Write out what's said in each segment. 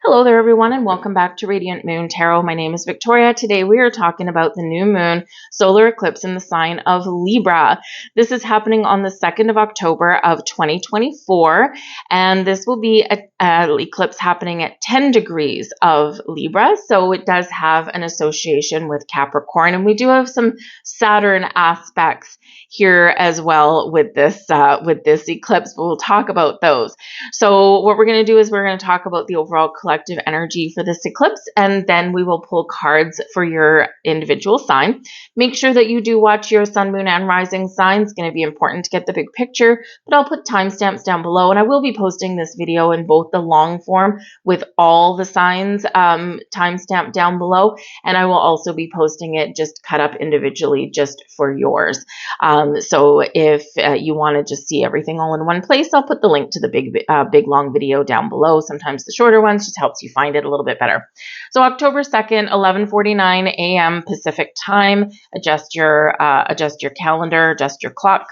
Hello there, everyone, and welcome back to Radiant Moon Tarot. My name is Victoria. Today we are talking about the new moon solar eclipse in the sign of Libra. This is happening on the 2nd of October of 2024, and this will be an eclipse happening at 10 degrees of Libra, so it does have an association with Capricorn, and we do have some Saturn aspects here as well with this eclipse, but we'll talk about those. So what we're going to do is we're going to talk about the overall collective energy for this eclipse, and then we will pull cards for your individual sign. Make sure that you do watch your sun, moon, and rising sign. It's going to be important to get the big picture, but I'll put timestamps down below, and I will be posting this video in both the long form with all the signs timestamped down below, and I will also be posting it just cut up individually just for yours. So if you want to just see everything all in one place, I'll put the link to the big long video down below. Sometimes the shorter ones just helps you find it a little bit better. So October 2nd, 11:49 a.m. Pacific time. Adjust your calendar, adjust your clock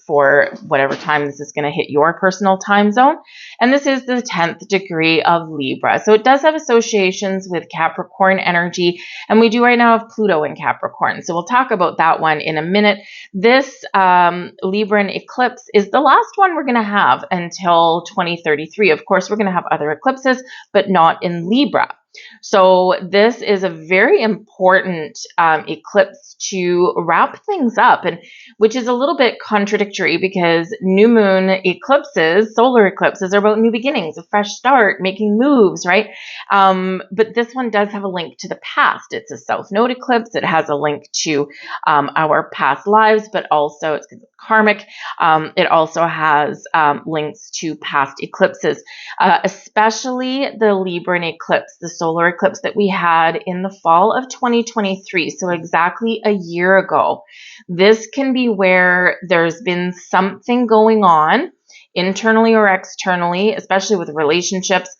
for whatever time this is going to hit your personal time zone. And this is the 10th degree of Libra. So it does have associations with Capricorn energy, and we do right now have Pluto in Capricorn. So we'll talk about that one in a minute. This Libran eclipse is the last one we're going to have until 2033. Of course, we're going to have other eclipses, but not in Libra. So this is a very important eclipse to wrap things up, and which is a little bit contradictory because new moon eclipses, solar eclipses, are about new beginnings, a fresh start, making moves, right? But this one does have a link to the past. It's a south node eclipse. It has a link to our past lives, but also it's karmic. It also has links to past eclipses, especially the Libran eclipse, the solar eclipse that we had in the fall of 2023, so exactly a year ago. This can be where there's been something going on internally or externally, especially with relationships,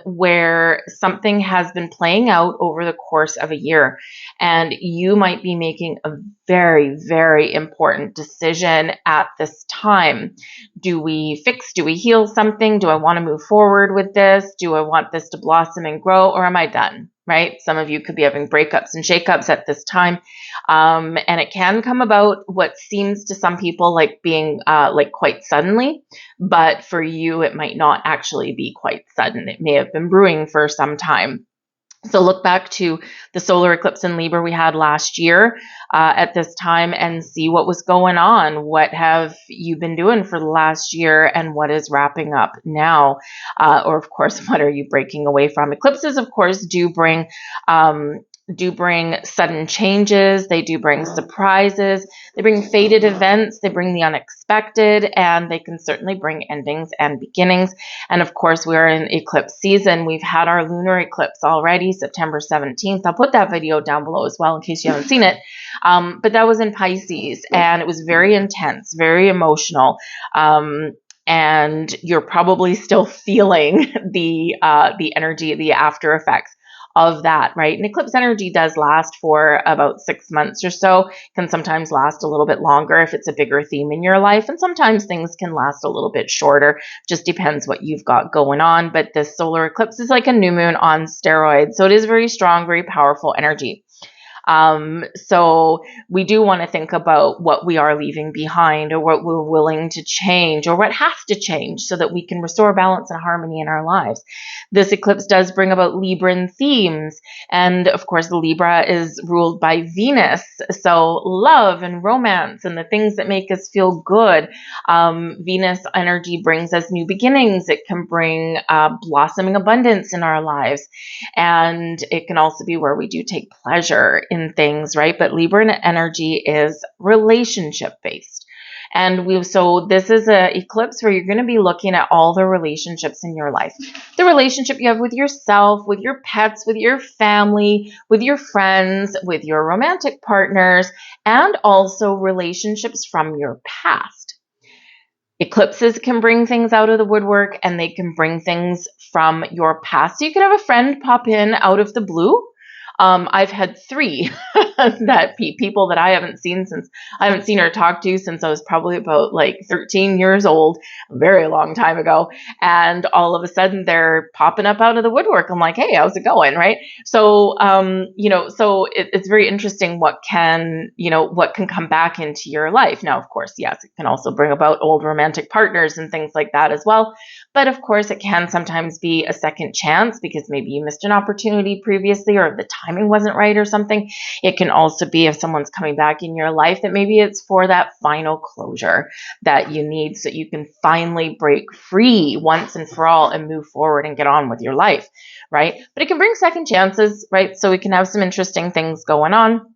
where something has been playing out over the course of a year. And you might be making a very, very important decision at this time. Do we fix? Do we heal something? Do I want to move forward with this? Do I want this to blossom and grow, or am I done? Right? Some of you could be having breakups and shakeups at this time. And it can come about what seems to some people like being like quite suddenly, but for you, it might not actually be quite sudden. It may have been brewing for some time. So look back to the solar eclipse in Libra we had last year at this time and see what was going on. What have you been doing for the last year, and what is wrapping up now? Or of course, what are you breaking away from? Eclipses, of course, do bring sudden changes. They do bring surprises. They bring fated events. They bring the unexpected, and they can certainly bring endings and beginnings. And of course, we're in eclipse season. We've had our lunar eclipse already, September 17th. I'll put that video down below as well in case you haven't seen it. But that was in Pisces, and it was very intense, very emotional. And you're probably still feeling the energy, the after effects of that, right? And eclipse energy does last for about 6 months or so, can sometimes last a little bit longer if it's a bigger theme in your life, and sometimes things can last a little bit shorter, just depends what you've got going on. But this solar eclipse is like a new moon on steroids, so it is very strong, very powerful energy. So we do want to think about what we are leaving behind, or what we're willing to change, or what has to change so that we can restore balance and harmony in our lives. This eclipse does bring about Libran themes. And of course, Libra is ruled by Venus. So love and romance and the things that make us feel good. Venus energy brings us new beginnings. It can bring blossoming abundance in our lives. And it can also be where we do take pleasure in things, right? But Libra energy is relationship based. And so this is an eclipse where you're going to be looking at all the relationships in your life. The relationship you have with yourself, with your pets, with your family, with your friends, with your romantic partners, and also relationships from your past. Eclipses can bring things out of the woodwork, and they can bring things from your past. So you could have a friend pop in out of the blue. I've had three that people that I haven't seen or talked to since I was probably about like 13 years old, a very long time ago. And all of a sudden they're popping up out of the woodwork. I'm like, hey, how's it going? Right. So, it's very interesting what can come back into your life. Now, of course, yes, it can also bring about old romantic partners and things like that as well. But of course, it can sometimes be a second chance because maybe you missed an opportunity previously or the timing wasn't right or something. It can also be if someone's coming back in your life that maybe it's for that final closure that you need so you can finally break free once and for all and move forward and get on with your life, right? But it can bring second chances, right? So we can have some interesting things going on.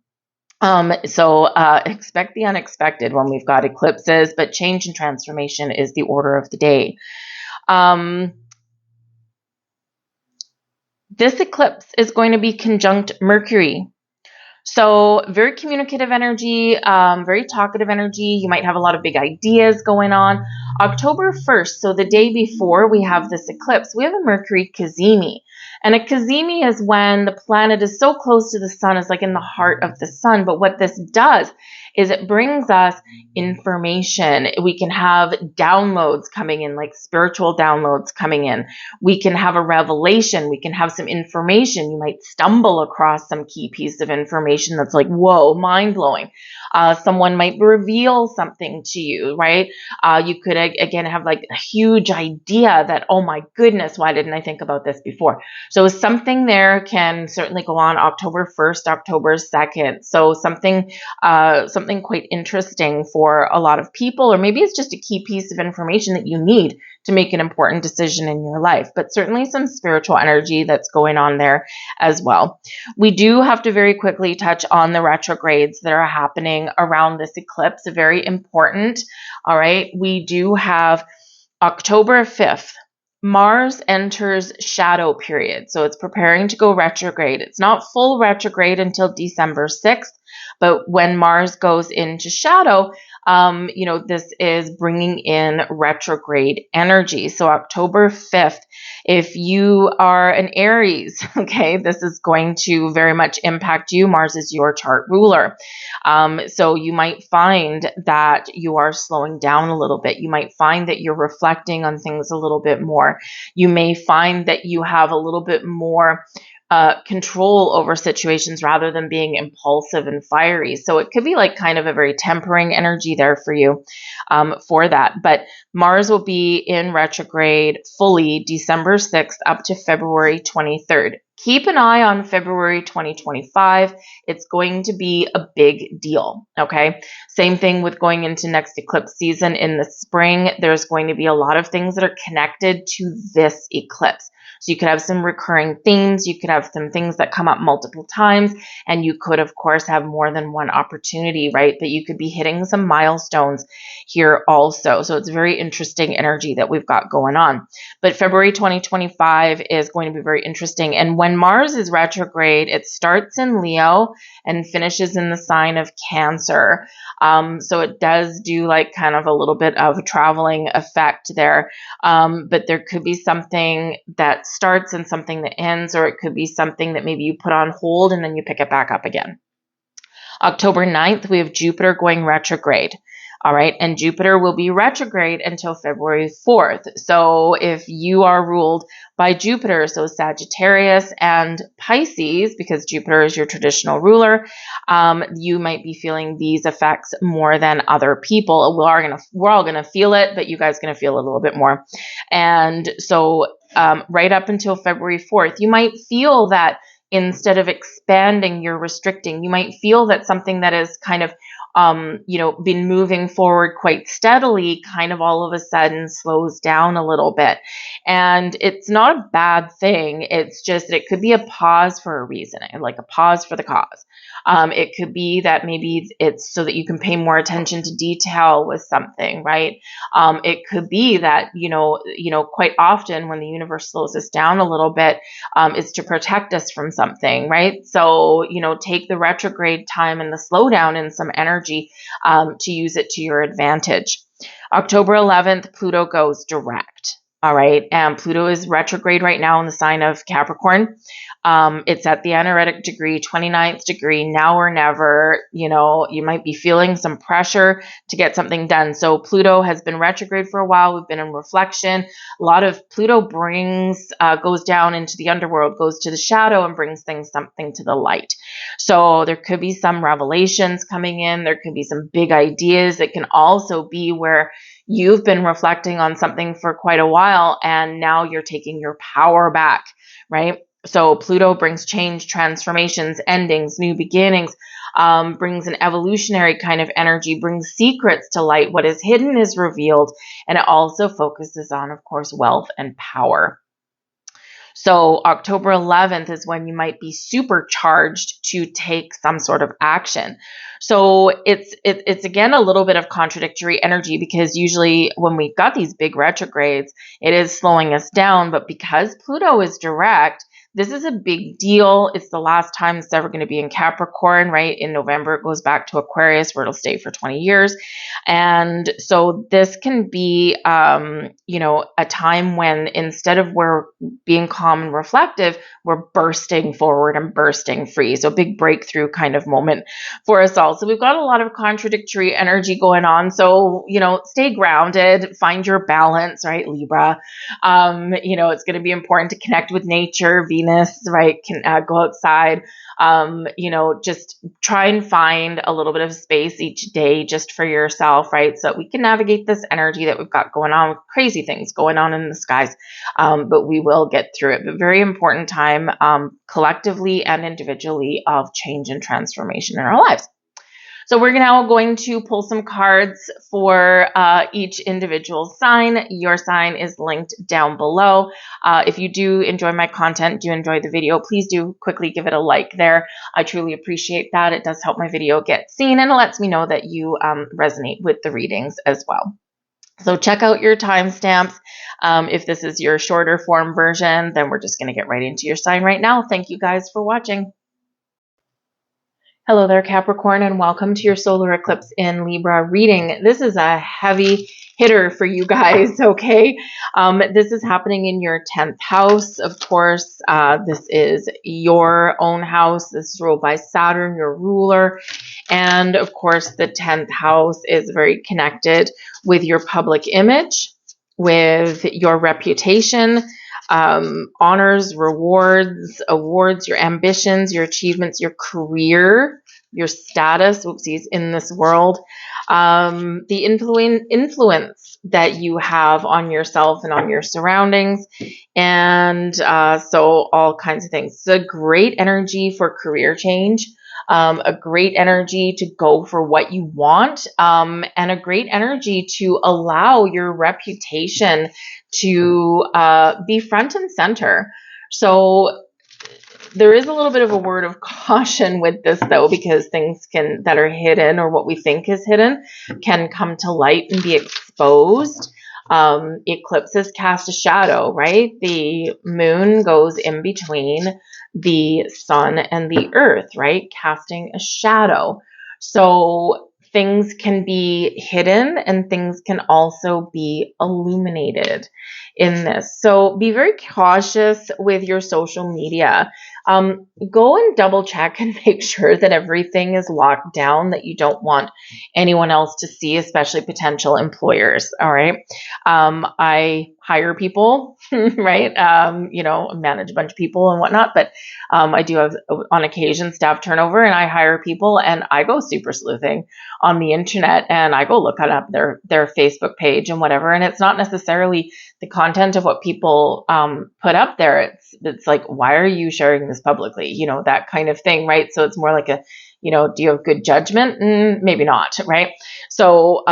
Expect the unexpected when we've got eclipses, but change and transformation is the order of the day. This eclipse is going to be conjunct Mercury. So very communicative energy, very talkative energy. You might have a lot of big ideas going on. October 1st, so the day before we have this eclipse, we have a Mercury cazimi. And a cazimi is when the planet is so close to the sun, it's like in the heart of the sun. But what this does is it brings us information. We can have downloads coming in, like spiritual downloads coming in. We can have a revelation. We can have some information. You might stumble across some key piece of information that's like, whoa, mind-blowing. Someone might reveal something to you, right? You could, again, have like a huge idea that, oh my goodness, why didn't I think about this before? So something there can certainly go on October 1st, October 2nd. So something quite interesting for a lot of people, or maybe it's just a key piece of information that you need to make an important decision in your life, but certainly some spiritual energy that's going on there as well. We do have to very quickly touch on the retrogrades that are happening around this eclipse. Very important. All right. We do have October 5th. Mars enters shadow period. So it's preparing to go retrograde. It's not full retrograde until December 6th, but when Mars goes into shadow, this is bringing in retrograde energy. So October 5th, if you are an Aries, okay, this is going to very much impact you. Mars is your chart ruler. So you might find that you are slowing down a little bit. You might find that you're reflecting on things a little bit more. You may find that you have a little bit more control over situations rather than being impulsive and fiery. So it could be like kind of a very tempering energy there for you for that. But Mars will be in retrograde fully December 6th up to February 23rd. Keep an eye on February 2025. It's going to be a big deal, okay? Same thing with going into next eclipse season in the spring. There's going to be a lot of things that are connected to this eclipse. So you could have some recurring themes. You could have some things that come up multiple times. And you could, of course, have more than one opportunity, right? But you could be hitting some milestones here also. So it's very interesting energy that we've got going on. But February 2025 is going to be very interesting. And when Mars is retrograde, it starts in Leo and finishes in the sign of Cancer. So it does do like kind of a little bit of a traveling effect there. But there could be something that starts and something that ends, or it could be something that maybe you put on hold and then you pick it back up again. October 9th, we have Jupiter going retrograde. All right. And Jupiter will be retrograde until February 4th. So if you are ruled by Jupiter, so Sagittarius and Pisces, because Jupiter is your traditional ruler, you might be feeling these effects more than other people. We're all gonna feel it, but you guys are gonna feel it a little bit more. And so right up until February 4th, you might feel that instead of expanding, you're restricting. You might feel that something that is kind of been moving forward quite steadily kind of all of a sudden slows down a little bit. And it's not a bad thing. It's just that it could be a pause for a reason, like a pause for the cause. It could be that maybe it's so that you can pay more attention to detail with something, right? It could be that, quite often when the universe slows us down a little bit, it's to protect us from something, right? So, take the retrograde time and the slowdown and some energy to use it to your advantage. October 11th, Pluto goes direct. All right. And Pluto is retrograde right now in the sign of Capricorn. It's at the anaretic degree, 29th degree, now or never. You know, you might be feeling some pressure to get something done. So Pluto has been retrograde for a while. We've been in reflection. A lot of Pluto goes down into the underworld, goes to the shadow and brings something to the light. So there could be some revelations coming in. There could be some big ideas. It can also be where you've been reflecting on something for quite a while and now you're taking your power back, right? So Pluto brings change, transformations, endings, new beginnings, brings an evolutionary kind of energy, brings secrets to light. What is hidden is revealed, and it also focuses on, of course, wealth and power. So October 11th is when you might be supercharged to take some sort of action. So it's again a little bit of contradictory energy, because usually when we got these big retrogrades, it is slowing us down. But because Pluto is direct, this is a big deal. It's the last time it's ever going to be in Capricorn, right? In November, it goes back to Aquarius, where it'll stay for 20 years. And so this can be, a time when instead of we're being calm and reflective, we're bursting forward and bursting free. So big breakthrough kind of moment for us all. So we've got a lot of contradictory energy going on. So, stay grounded, find your balance, right, Libra? It's going to be important to connect with nature. Venus, right, can go outside. Just try and find a little bit of space each day just for yourself, right? So that we can navigate this energy that we've got going on, with crazy things going on in the skies. But we will get through it. But very important time, collectively and individually, of change and transformation in our lives. So we're now going to pull some cards for each individual sign. Your sign is linked down below. If you do enjoy my content, do enjoy the video, please do quickly give it a like there. I truly appreciate that. It does help my video get seen, and it lets me know that you resonate with the readings as well. So check out your timestamps. If this is your shorter form version, then we're just going to get right into your sign right now. Thank you guys for watching. Hello there, Capricorn, and welcome to your solar eclipse in Libra reading. This is a heavy hitter for you guys, okay? This is happening in your 10th house, of course. This is your own house. This is ruled by Saturn, your ruler. And, of course, the 10th house is very connected with your public image, with your reputation, honors, rewards, awards, your ambitions, your achievements, your career, your status, in this world, the influence that you have on yourself and on your surroundings, and so all kinds of things. It's a great energy for career change. A great energy to go for what you want, and a great energy to allow your reputation to be front and center. So there is a little bit of a word of caution with this, though, because things that are hidden, or what we think is hidden, can come to light and be exposed. Eclipses cast a shadow, right? The moon goes in between the sun and the earth, right? Casting a shadow. So things can be hidden and things can also be illuminated in this. So be very cautious with your social media. Go and double check and make sure that everything is locked down, that you don't want anyone else to see, especially potential employers. All right. I hire people, right? Manage a bunch of people and whatnot, but I do have, on occasion, staff turnover, and I hire people, and I go super sleuthing on the internet, and I go look up their Facebook page and whatever. And it's not necessarily the content of what people put up there. It's like, why are you sharing this publicly? That kind of thing, right? So it's more like do you have good judgment? Maybe not, right? So,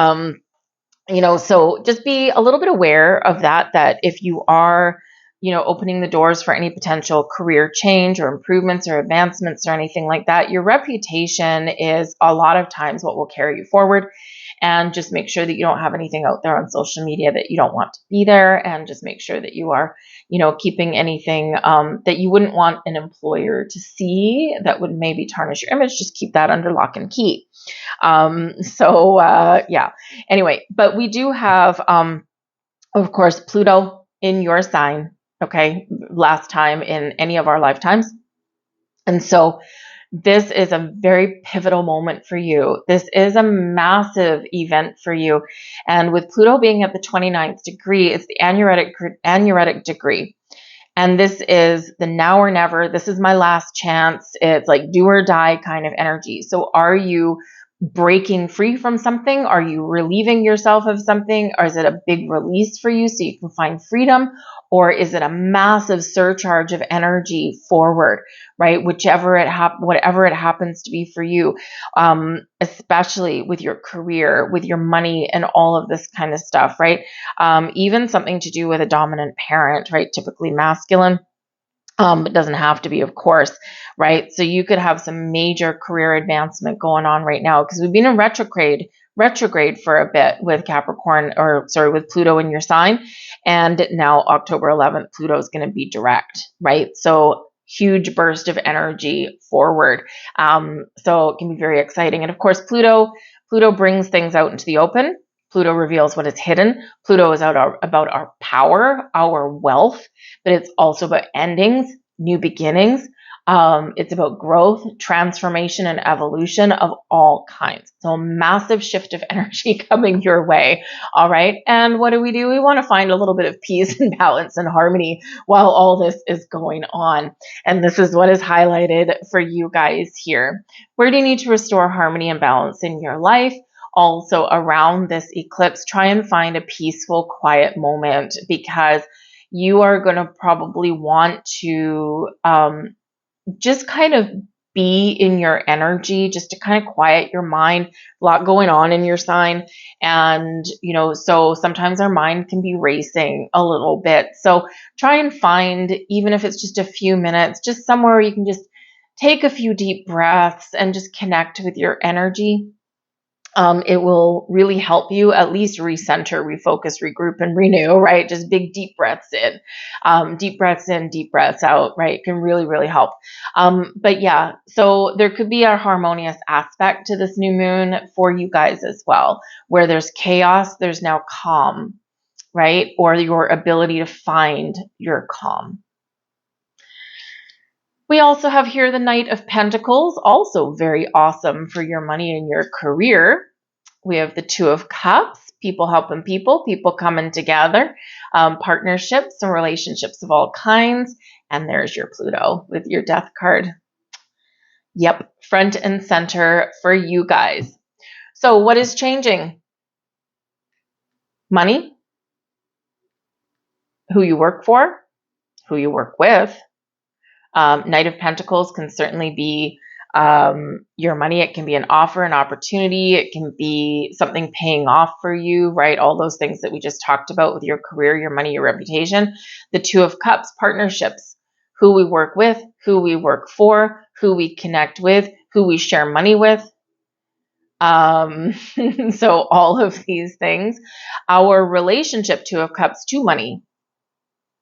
so just be a little bit aware of that if you are, opening the doors for any potential career change or improvements or advancements or anything like that, your reputation is a lot of times what will carry you forward. And just make sure that you don't have anything out there on social media that you don't want to be there. And just make sure that you are, keeping anything that you wouldn't want an employer to see that would maybe tarnish your image. Just keep that under lock and key. Anyway, but we do have, of course, Pluto in your sign, okay, last time in any of our lifetimes. And so this is a very pivotal moment for you. This is a massive event for you. And with Pluto being at the 29th degree, it's the aneretic degree. And this is the now or never. This is my last chance. It's like do or die kind of energy. So are you breaking free from something? Are you relieving yourself of something? Or is it a big release for you so you can find freedom? Or is it a massive surcharge of energy forward, right? Whatever it happens to be for you, especially with your career, with your money and all of this kind of stuff, right? Even something to do with a dominant parent, right? Typically masculine. It doesn't have to be, of course, right? So you could have some major career advancement going on right now because we've been in retrograde for a bit with with Pluto in your sign. And now October 11th, Pluto is going to be direct, right? So huge burst of energy forward. So it can be very exciting. And of course, Pluto brings things out into the open. Pluto reveals what is hidden. Pluto is about our power, our wealth, but it's also about endings, new beginnings. It's about growth, transformation, and evolution of all kinds. So a massive shift of energy coming your way. All right. And what do? We want to find a little bit of peace and balance and harmony while all this is going on. And this is what is highlighted for you guys here. Where do you need to restore harmony and balance in your life? Also around this eclipse, try and find a peaceful, quiet moment because you are going to probably want to just kind of be in your energy, just to kind of quiet your mind. A lot going on in your sign. And, so sometimes our mind can be racing a little bit. So try and find, even if it's just a few minutes, just somewhere you can just take a few deep breaths and just connect with your energy. It will really help you at least recenter, refocus, regroup, and renew, right? Just big deep breaths in, deep breaths out, right? It can really, really help. But yeah, so there could be a harmonious aspect to this new moon for you guys as well, where there's chaos, there's now calm, right? Or your ability to find your calm. We also have here the Knight of Pentacles, also very awesome for your money and your career. We have the Two of Cups, people helping people coming together, partnerships and relationships of all kinds. And there's your Pluto with your Death card. Yep, front and center for you guys. So what is changing? Money, who you work for, who you work with. Knight of Pentacles can certainly be your money. It can be an offer, an opportunity. It can be something paying off for you, right? All those things that we just talked about with your career, your money, your reputation. The Two of Cups, partnerships, who we work with, who we work for, who we connect with, who we share money with. So all of these things. Our relationship, Two of Cups, to money.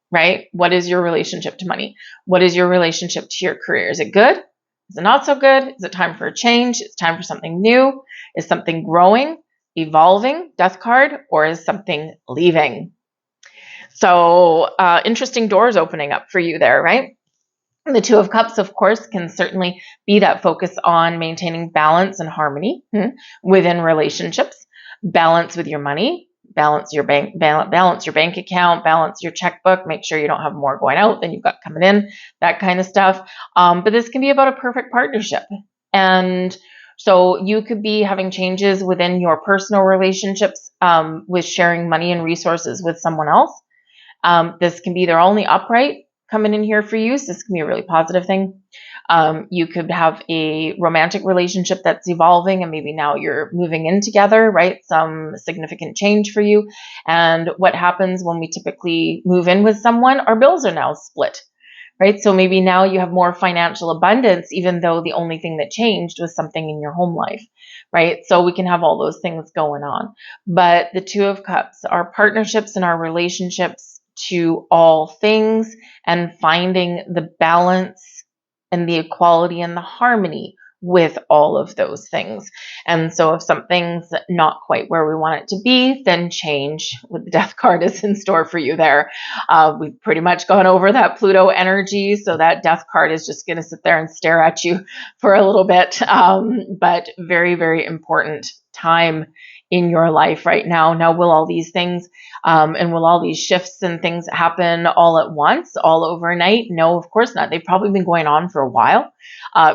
Right? What is your relationship to money? What is your relationship to your career? Is it good? Is it not so good? Is it time for a change? Is it time for something new? Is something growing, evolving, Death card, or is something leaving? So interesting doors opening up for you there, right? And the Two of Cups, of course, can certainly be that focus on maintaining balance and harmony within relationships, balance with your money, balance your bank account, balance your checkbook, make sure you don't have more going out than you've got coming in, that kind of stuff. But this can be about a perfect partnership. And so you could be having changes within your personal relationships with sharing money and resources with someone else. This can be their only upright coming in here for you. So this can be a really positive thing. You could have a romantic relationship that's evolving and maybe now you're moving in together, right? Some significant change for you. And what happens when we typically move in with someone? Our bills are now split, right? So maybe now you have more financial abundance, even though the only thing that changed was something in your home life, right? So we can have all those things going on. But the Two of Cups, our partnerships and our relationships to all things and finding the balance and the equality and the harmony with all of those things. And so if something's not quite where we want it to be, then change with the death card is in store for you there. We've pretty much gone over that Pluto energy, so that death card is just going to sit there and stare at you for a little bit. But very, very important time in your life right now. Now, will all these things and will all these shifts and things happen all at once, all overnight? No, of course not. They've probably been going on for a while,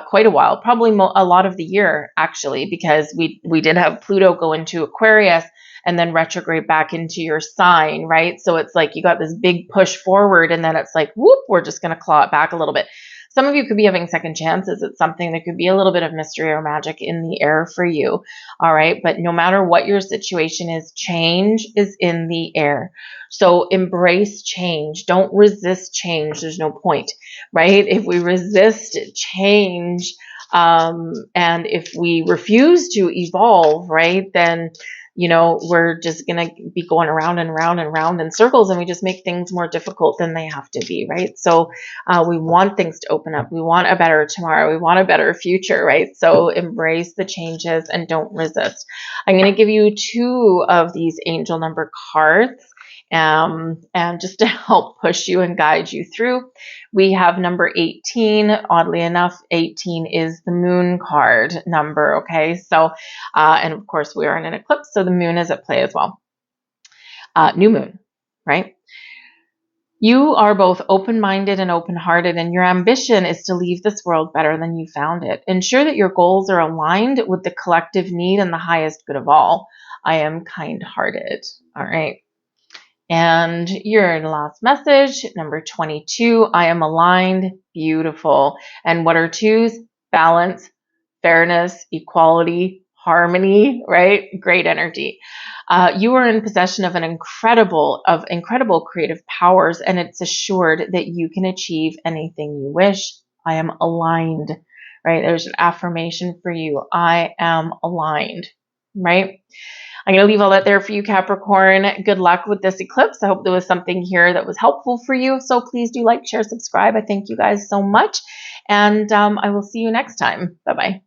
quite a while, probably a lot of the year, actually, because we did have Pluto go into Aquarius and then retrograde back into your sign, right? So it's like you got this big push forward, and then it's like, whoop, we're just going to claw it back a little bit. Some of you could be having second chances. It's something that could be a little bit of mystery or magic in the air for you. All right. But no matter what your situation is, change is in the air. So embrace change. Don't resist change. There's no point, right? If we resist change, and if we refuse to evolve, right, then we're just going to be going around and round and round in circles, and we just make things more difficult than they have to be, right? So we want things to open up. We want a better tomorrow. We want a better future, right? So embrace the changes and don't resist. I'm going to give you 2 of these angel number cards. And just to help push you and guide you through, we have number 18. Oddly enough, 18 is the moon card number. Okay. So, and of course we are in an eclipse, so the moon is at play as well. New moon, right? You are both open-minded and open-hearted, and your ambition is to leave this world better than you found it. Ensure that your goals are aligned with the collective need and the highest good of all. I am kind-hearted. All right. And your last message, number 22, I am aligned, beautiful. And what are 2s? Balance, fairness, equality, harmony, right? Great energy. You are in possession of incredible creative powers, and it's assured that you can achieve anything you wish. I am aligned, right? There's an affirmation for you. I am aligned, right? I'm going to leave all that there for you, Capricorn. Good luck with this eclipse. I hope there was something here that was helpful for you. So please do like, share, subscribe. I thank you guys so much. And I will see you next time. Bye-bye.